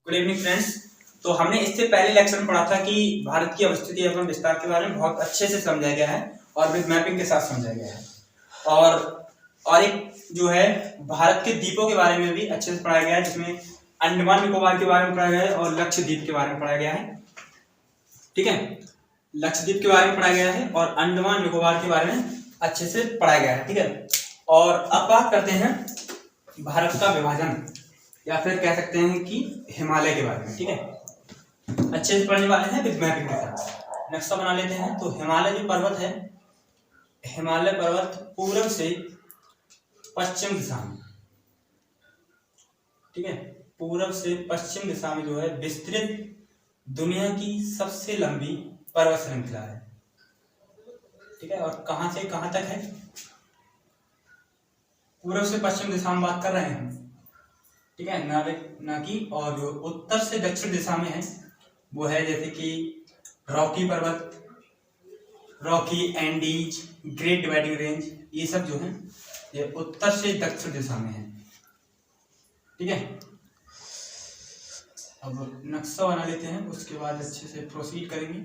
Good evening friends. तो हमने इससे पहले लेक्चर में पढ़ा था कि भारत की अवस्थिति एवं विस्तार के बारे में बहुत अच्छे से समझाया गया है और विद मैपिंग के साथ समझाया गया है। और एक जो है भारत के द्वीपों के बारे में भी अच्छे से पढ़ाया गया है, जिसमें अंडमान निकोबार के बारे में पढ़ाया गया है और लक्षद्वीप के बारे में पढ़ाया गया है। ठीक है, लक्षद्वीप के बारे में पढ़ाया गया है और अंडमान निकोबार के बारे में अच्छे से पढ़ाया गया है। ठीक है, और अब बात करते हैं भारत का विभाजन या फिर कह सकते हैं कि हिमालय के बारे में। ठीक है, अच्छे से पढ़ने वाले हैं विद मैपिंग के साथ। नक्शा बना लेते हैं। तो हिमालय जो पर्वत है, हिमालय पर्वत पूर्व से पश्चिम दिशा में, ठीक है, पूर्व से पश्चिम दिशा में जो है विस्तृत दुनिया की सबसे लंबी पर्वत श्रृंखला है। ठीक है, और कहां से कहां तक है? पूर्व से पश्चिम दिशा में बात कर रहे हैं, ठीक है, ना कि और जो उत्तर से दक्षिण दिशा में है वो है जैसे कि रॉकी पर्वत, Rocky, Andes, great dividing range, ये सब जो है ये उत्तर से दक्षिण दिशा में है। ठीक है, अब नक्शा बना लेते हैं, उसके बाद अच्छे से प्रोसीड करेंगे।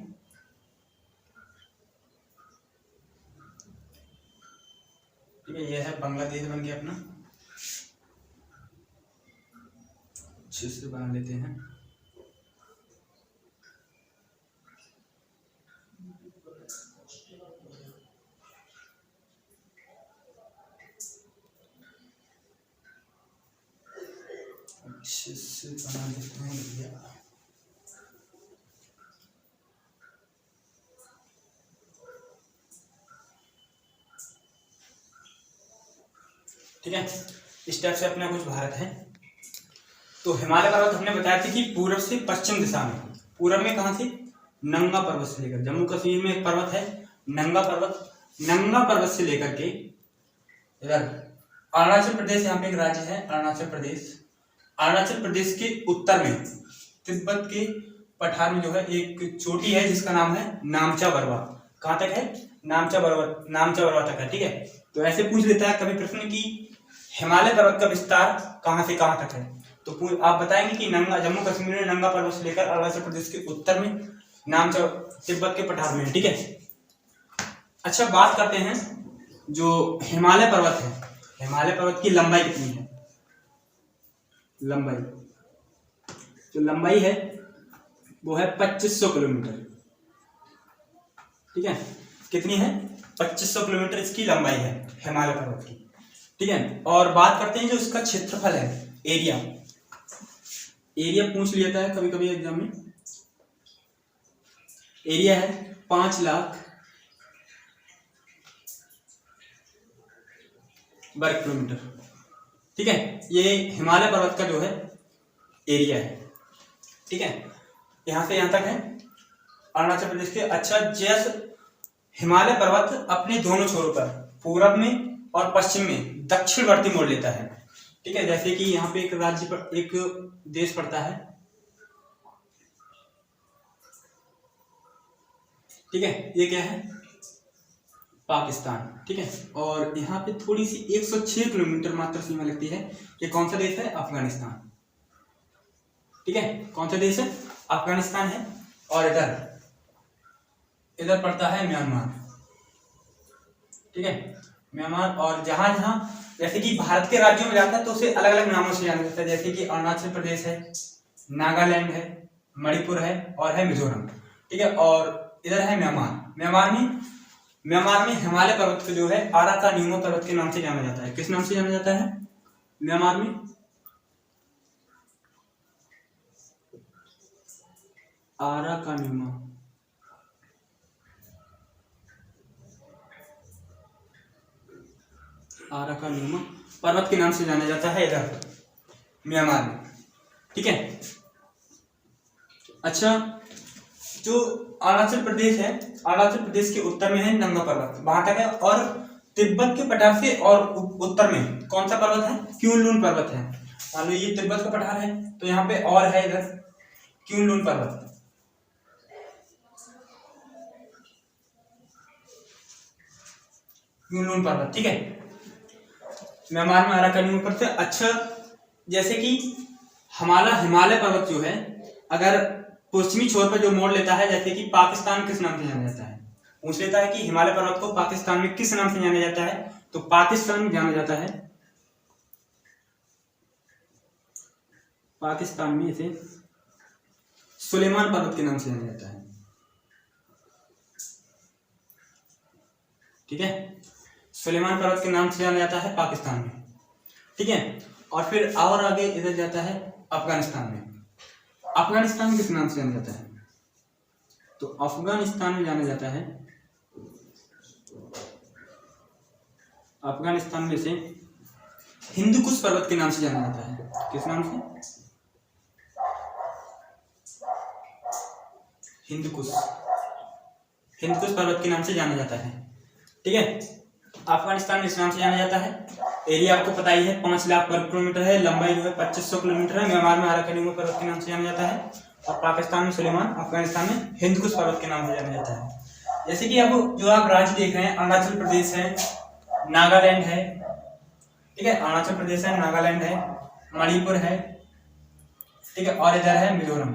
ठीक है, यह है बांग्लादेश बन गया अपना। अच्छे से बना लेते हैं। अच्छे से बना लेते हैं भैया। ठीक है, इस टाइप से अपना कुछ भारत है। तो हिमालय पर्वत हमने बताया था कि पूर्व से पश्चिम दिशा में, पूर्व में कहां से? नंगा पर्वत से लेकर, जम्मू कश्मीर में एक पर्वत है नंगा पर्वत, नंगा पर्वत से लेकर के इधर अरुणाचल प्रदेश, यहाँ पे एक राज्य है अरुणाचल प्रदेश, अरुणाचल प्रदेश के उत्तर में तिब्बत के पठार में जो है एक चोटी है जिसका नाम है नामचा बरवा। कहां तक है? नामचा बरवा तक है। ठीक है, तो ऐसे पूछ लेता है कभी प्रश्न की हिमालय पर्वत का विस्तार कहां से कहां तक है, तो आप बताएंगे कि नंगा, जम्मू कश्मीर में नंगा पर्वत से लेकर अरुणाचल प्रदेश के उत्तर में नामचा, तिब्बत के पठार में। ठीक है, अच्छा बात करते हैं जो हिमालय पर्वत है, हिमालय पर्वत की लंबाई कितनी है? लंबाई, जो लंबाई है वो है 2500 किलोमीटर। ठीक है, कितनी है? 2500 किलोमीटर इसकी लंबाई है हिमालय पर्वत की। ठीक है, और बात करते हैं जो इसका क्षेत्रफल है, एरिया, एरिया पूछ लिया है कभी कभी एग्जाम में। एरिया है 5 लाख वर्ग किलोमीटर। ठीक है, ये हिमालय पर्वत का जो है एरिया है। ठीक है, यहां से यहां तक है अरुणाचल प्रदेश के। अच्छा, जैसे हिमालय पर्वत अपने दोनों छोरों पर, पूरब में और पश्चिम में दक्षिणवर्ती मोड़ लेता है। ठीक है, जैसे कि यहाँ पे एक राज्य पर, एक देश पड़ता है। ठीक है, ये क्या है? पाकिस्तान। ठीक है, और यहाँ पे थोड़ी सी 106 किलोमीटर मात्र सीमा लगती है। ये कौन सा देश है? अफगानिस्तान। ठीक है, कौन सा देश है? अफगानिस्तान है। और इधर पड़ता है म्यांमार। ठीक है, म्यांमार। और जहां जहां जैसे कि भारत के राज्यों में जाता है तो उसे अलग अलग नामों से जाना जाता है, जैसे कि अरुणाचल प्रदेश है, नागालैंड है, मणिपुर है और है मिजोरम। ठीक है, और इधर है म्यांमार। म्यांमार में हिमालय पर्वत को जो है आराकानियुमा पर्वत के नाम से जाना जाता है। किस नाम से जाना जाता है म्यांमार में? आराकानियुमा। आराकानियुमा पर्वत के नाम से जाना जाता है इधर म्यांमार में। ठीक है, अच्छा, जो अरुणाचल प्रदेश है, अरुणाचल प्रदेश के उत्तर में है नंगा पर्वत, वहां तक है। और तिब्बत के पठार से और उत्तर में कौन सा पर्वत है? क्यूनलुन पर्वत है। मान लो ये तिब्बत का पठार है तो यहाँ पे और है इधर क्यूनलुन पर्वत, क्यूनलुन पर्वत। ठीक है, म्यांमार में अराकानियुमा पर्वत। अच्छा, जैसे कि हिमालय पर्वत जो है, अगर पश्चिमी छोर पर जो मोड़ लेता है, जैसे कि पाकिस्तान किस नाम से जाना जाता है, पूछ लेता है कि हिमालय पर्वत को पाकिस्तान में किस नाम से जाना जाता है, तो पाकिस्तान में जाना जाता है, पाकिस्तान में इसे सुलेमान पर्वत के नाम से जाना जाता है। ठीक है, सुलेमान पर्वत के नाम से जाना जाता है पाकिस्तान में। ठीक है, और फिर और आगे इधर जाता है अफगानिस्तान में। अफगानिस्तान किस नाम से जाना जाता है, तो अफगानिस्तान में जाना जाता है, अफगानिस्तान में से हिंदुकुश पर्वत के नाम से जाना जाता है। किस नाम से, हिंदुकुश पर्वत के नाम से जाना जाता है। ठीक है, अफगानिस्तान में इस नाम से जाना जाता है। एरिया आपको पता ही है, 5 लाख वर्ग किलोमीटर है, लंबाई जो है 2500 किलोमीटर है। म्यांमार में अराकन पर्वत के नाम से जाना जाता है, और पाकिस्तान में सुलेमान, अफगानिस्तान में हिंदुकुश पर्वत के नाम से जाना जाता है। जैसे कि अब जो आप राज्य देख रहे हैं, अरुणाचल प्रदेश है, नागालैंड है। ठीक है, अरुणाचल प्रदेश है, नागालैंड है, मणिपुर है। ठीक है, और इधर है मिजोरम।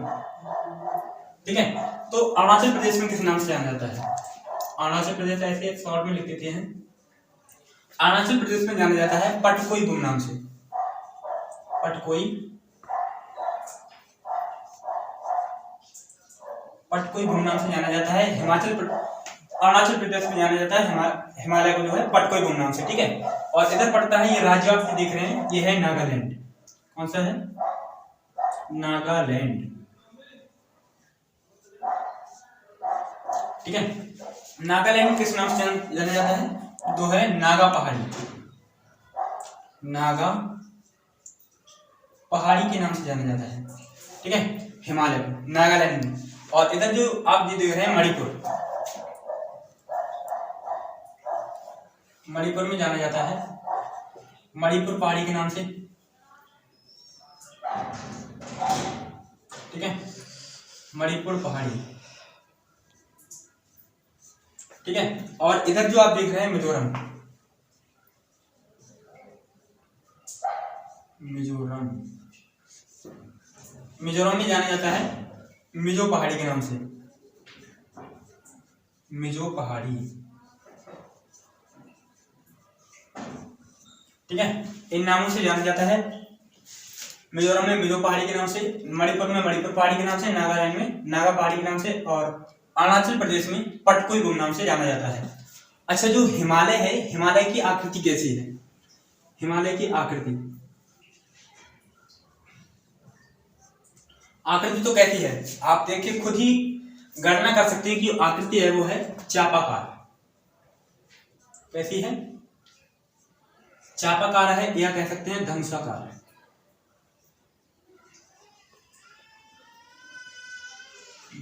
ठीक है, तो अरुणाचल प्रदेश में किस नाम से जाना जाता है, अरुणाचल प्रदेश ऐसे एक शॉर्ट में लिख देते हैं। अरुणाचल प्रदेश में जाना जाता है पटकोई बुम नाम से, पटकोई बुम नाम से जाना जाता है। अरुणाचल प्रदेश में जाना जाता है हिमालय को जो है पटकोई बुम नाम से। ठीक है, और इधर पड़ता है, ये राज्य आप देख रहे हैं, ये है नागालैंड। कौन सा है, नागालैंड। ठीक है, नागालैंड किस नाम से जाना जाता है, जो है नागा पहाड़ी, नागा पहाड़ी के नाम से जाना जाता है। ठीक है, हिमालय नागालैंड में। और इधर जो आप ये देख रहे हैं मणिपुर में जाना जाता है मणिपुर पहाड़ी के नाम से। ठीक है, मणिपुर पहाड़ी। ठीक है, और इधर जो आप देख रहे हैं मिजोरम में जाना जाता है मिजो पहाड़ी के नाम से, मिजो पहाड़ी। ठीक है, इन नामों से जाना जाता है। मिजोरम में मिजो पहाड़ी के नाम से, मणिपुर में मणिपुर पहाड़ी के नाम से, नागालैंड में नागा पहाड़ी के नाम से, और अरुणाचल प्रदेश में पटकोई बुम नाम से जाना जाता है। अच्छा, जो हिमालय है, हिमालय की आकृति कैसी है, हिमालय की आकृति तो कैसी है, आप देखिए खुद ही गणना कर सकते हैं कि आकृति है वो है चापाकार। कैसी है, चापाकार है, या कह सकते हैं धनुषाकार।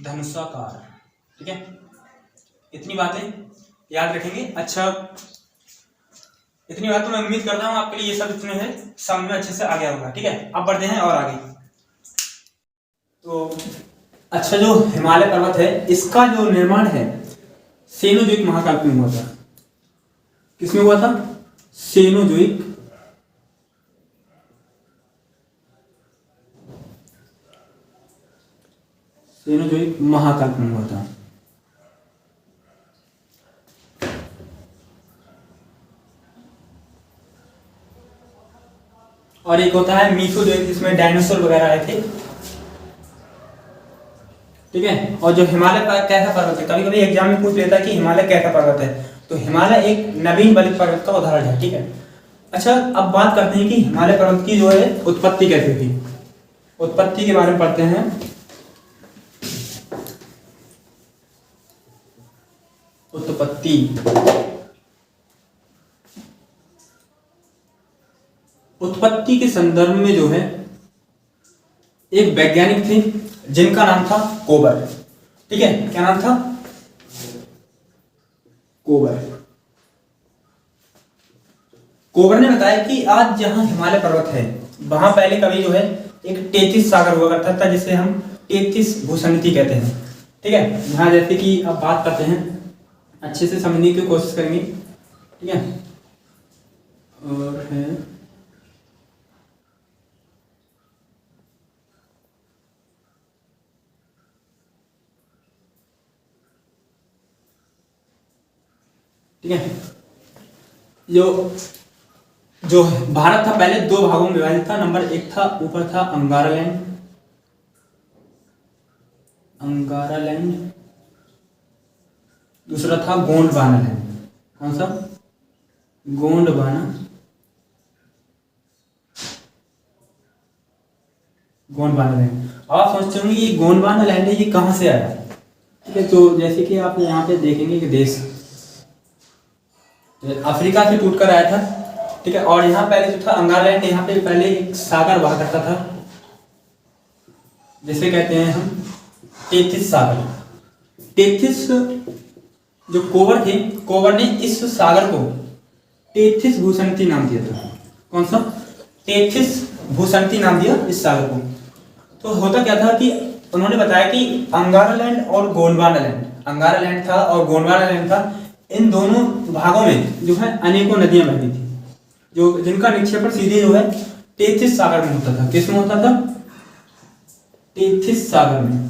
धनुषाकार। ठीक है, इतनी बातें याद रखेंगे। अच्छा, इतनी बात तो मैं उम्मीद करता हूं आपके लिए ये सब इतने हैं समझ में अच्छे से आ गया होगा। ठीक है, अब बढ़ते हैं और आगे। तो अच्छा, जो हिमालय पर्वत है, इसका जो निर्माण है सेनोजोइक महाकाल में हुआ था। किसमें हुआ था, सेनोजोइक महाकाल में हुआ था। और एक होता है मीसोजोइक, जिसमें डायनासोर वगैरह आए थे। ठीक है, और जो हिमालय कैसा पर्वत है, कभी कभी एग्जाम में पूछ लेता है कि हिमालय कैसा पर्वत है, तो हिमालय एक नवीन बलित पर्वत का उदाहरण है। ठीक है, अच्छा, अब बात करते हैं कि हिमालय पर्वत की जो है उत्पत्ति कैसे हुई। उत्पत्ति के बारे में पढ़ते हैं। उत्पत्ति के संदर्भ में जो है एक वैज्ञानिक थे जिनका नाम था कोबर। ठीक है, क्या नाम था, कोबर ने बताया कि आज जहां हिमालय पर्वत है, वहां पहले कभी जो है एक 33 सागर हुआ करता था, जिसे हम 33 भूसंधि कहते हैं। ठीक है, यहाँ जैसे कि अब बात करते हैं, अच्छे से समझने की कोशिश करेंगे। ठीक है, और है ठीक है। जो जो भारत था पहले दो भागों में विभाजित था। नंबर एक था, ऊपर था अंगारालैंड, अंगारालैंड, दूसरा था गोंडवाना लैंड। कौन सा? गोंडवाना, गोंडवाना लैंड। अब आप सोचते होंगे ये गोंडवाना लैंड है, ये कहाँ से आया? ठीक है, तो जैसे कि आप यहाँ पे देखेंगे कि देश अफ्रीका से टूट कर आया था। ठीक है, और यहाँ पहले जो था अंगारलैंड, यहाँ पे पहले एक सागर हुआ करता था, जिसे कहते हैं हम टेथिस सागर। टेथिस जो कोवर थे, कोवर ने इस सागर को टेथिस भूषणती नाम दिया था। कौन सा? टेथिस भूषणती नाम दिया इस सागर को। तो होता क्या था कि उन्होंने बताया कि अंगारालैंड और गोंडवाना लैंड, अंगारालैंड था और गोंडवाना लैंड था, इन दोनों भागों में जो है अनेकों नदियां बहती थी, जो जिनका निक्षेपण सीधे जो है टेथिस सागर में होता था। किस में होता था? टेथिस सागर में।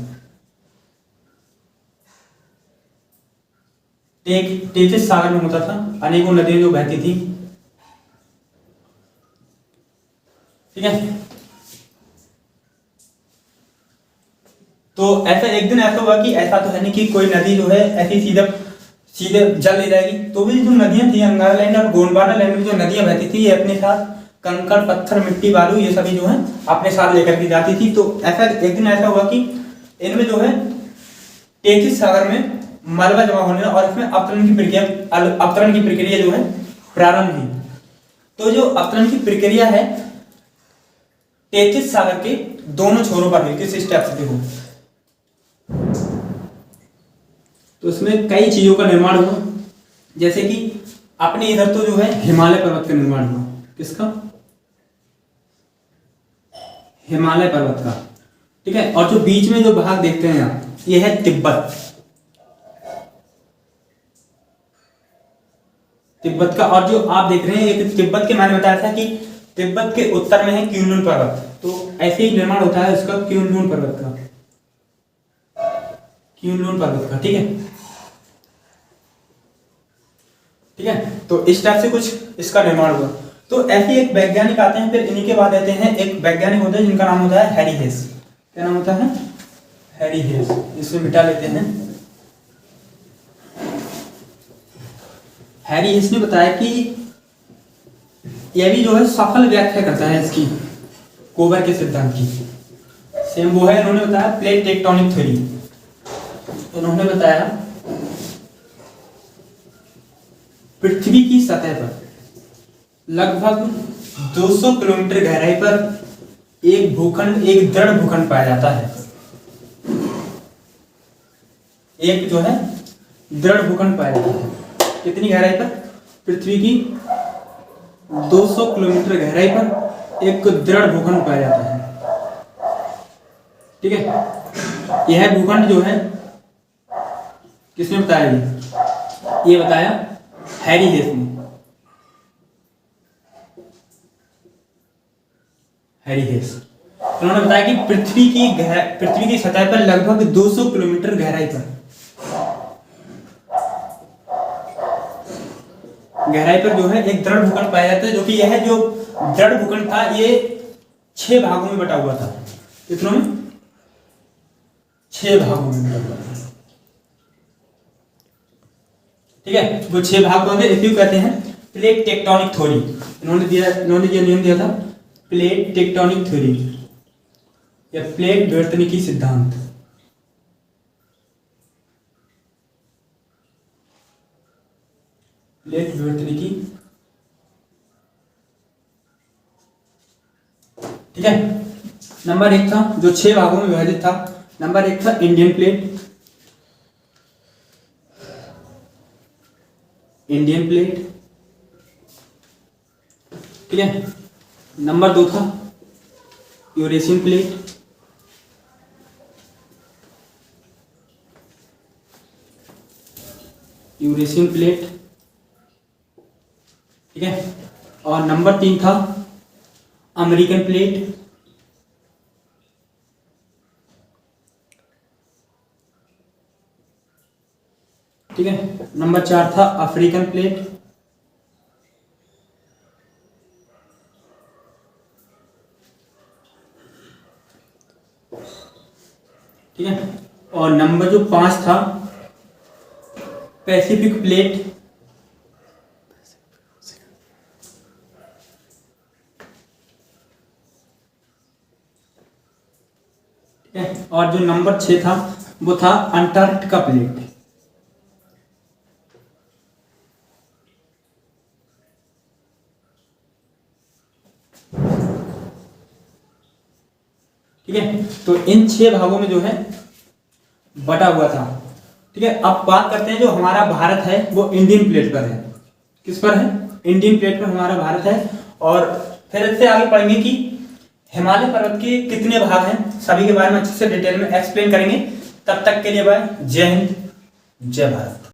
टेथिस सागर में होता था, अनेकों नदियां जो बहती थी। ठीक है, तो ऐसा एक दिन ऐसा हुआ कि ऐसा तो है नहीं कि कोई नदी जो है ऐसी सीधे सीधे जल ले जाएगी, तो भी जो नदियां थी अंगारलैंड और गोंडवाना लैंड में जो नदियां बहती थी, ये अपने साथ कंकड़, पत्थर, मिट्टी, बालू ये सभी जो है अपने साथ लेकर के जाती थी। तो ऐसा एक दिन ऐसा हुआ कि इनमें जो है टेथिस सागर में मलबा जमा होने और इसमें अवतरण की प्रक्रिया जो है प्रारंभ हुई। तो जो अवतरण की प्रक्रिया है टेथिस सागर के दोनों छोरों पर हुई। किस स्टेप से? देखो, तो इसमें कई चीजों का निर्माण हुआ, जैसे कि अपने इधर तो जो है हिमालय पर्वत का निर्माण हुआ। किसका? हिमालय पर्वत का। ठीक है, और जो बीच में जो भाग देखते हैं आप, ये है तिब्बत, तिब्बत का। और जो आप देख रहे हैं ये तिब्बत के, मैंने बताया था कि तिब्बत के उत्तर में है क्युनलुन पर्वत, तो ऐसे ही निर्माण होता है उसका क्युनलुन पर्वत का, क्युनलुन पर्वत का। ठीक है, ठीक है, तो इस टाइप से कुछ इसका निर्माण हुआ। तो ऐसे एक वैज्ञानिक आते हैं, फिर इन्हीं के बाद आते हैं एक वैज्ञानिक होते हैं जिनका नाम होता है हैरी हेस। क्या नाम होता है? हैरी हेस। इसे मिटा लेते हैं। हैरी हेस ने बताया कि यह भी जो है सफल व्याख्या करता है इसकी, कोबर के सिद्धांत की। सेम वो है, इन्होंने बताया प्लेट टेक्टोनिक थ्योरी। इन्होंने बताया पृथ्वी की सतह पर लगभग 200 किलोमीटर गहराई पर एक भूखंड, एक दृढ़ भूखंड पाया जाता है। एक जो है दृढ़ भूखंड पाया जाता है। कितनी गहराई पर? पृथ्वी की 200 किलोमीटर गहराई पर एक दृढ़ भूखंड पाया जाता है। ठीक है, यह भूखंड जो है किसने बताया? ये बताया हैरी हेस ने। हैरी हेस, उन्होंने बताया कि पृथ्वी की सतह पर लगभग 200 किलोमीटर गहराई पर जो है एक दृढ़ भूखंड पाया जाता है, जो कि यह जो दृढ़ भूखंड था ये 6 भागों में बटा हुआ था। कितनों में? 6 भागों में बटा हुआ था। ठीक है, वो 6 भाग होंगे, इसी कहते हैं प्लेट टेक्टोनिक थ्योरी। इन्होंने ये नियम दिया था प्लेट टेक्टोनिक थ्योरी या प्लेट विवर्तनिकी सिद्धांत। प्लेट विवर्तनिकी। ठीक है, नंबर 1 था जो 6 भागों में विभाजित था। नंबर 1 था इंडियन प्लेट, इंडियन प्लेट। ठीक है, नंबर 2 था यूरेशियन प्लेट, यूरेशियन प्लेट। ठीक है, और नंबर 3 था अमेरिकन प्लेट, ठीक है। नंबर 4 था अफ्रीकन प्लेट। ठीक है। और नंबर जो 5 था पैसिफिक प्लेट। ठीक है। और जो नंबर 6 था वो था अंटार्कटिका प्लेट। ठीक है। तो इन 6 भागों में जो है बटा हुआ था। ठीक है। अब बात करते हैं जो हमारा भारत है वो इंडियन प्लेट पर है। किस पर है? इंडियन प्लेट पर हमारा भारत है। और फिर इससे आगे पढ़ेंगे कि हिमालय पर्वत के कितने भाग हैं, सभी के बारे में अच्छे से डिटेल में एक्सप्लेन करेंगे। तब तक के लिए बाय। जय हिंद, जय भारत।